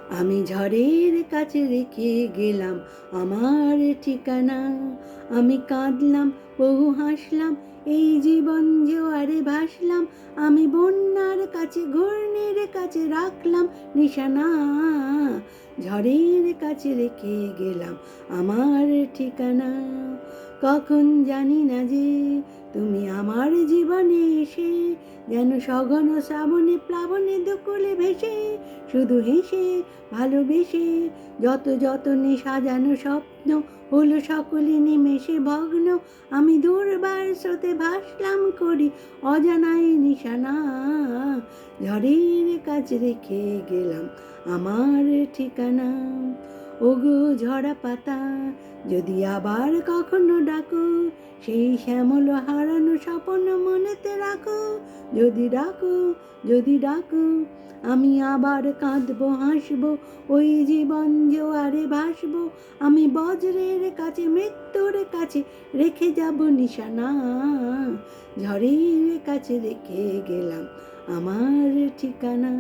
আমি ঝড়ের কাছে রেখে গেলাম আমার ঠিকানা। আমি কাঁদলাম, বহু হাসলাম, এই জীবন জোয়ারে ভাসলাম। আমি বন্যার কাছে, ঘূর্ণির কাছে রাখলাম নিশানা। ঝড়ের কাছে রেখে গেলাম আমার ঠিকানা। কখন জানি না যে তুমি আমার জীবনে এসে যেন সঘন শ্রাবণে প্লাবনে দুকুলে ভেসে, শুধু হেসে ভালোবেসে যত যতনে সাজানো স্বপ্ন হলো সকলে নিমেষে ভগ্ন। আমি দুর্বার স্রোতে ভাসলাম করি অজানায় নিশানা। ঝড়ের কাছে রেখে গেলাম আমার ঠিকানা। ওগো ঝরা পাতা, যদি আবার কখনো ডাকো, সেই শ্যামল হারানো স্বপ্ন মনেতে রাখো। যদি ডাকো, যদি ডাকো, আমি আবার কাঁদবো হাসবো, ওই জীবন জোয়ারে ভাসবো। আমি বজ্রের কাছে, মৃত্যুর কাছে রেখে যাব নিশানা। ঝড়ের কাছে রেখে গেলাম আমার ঠিকানা।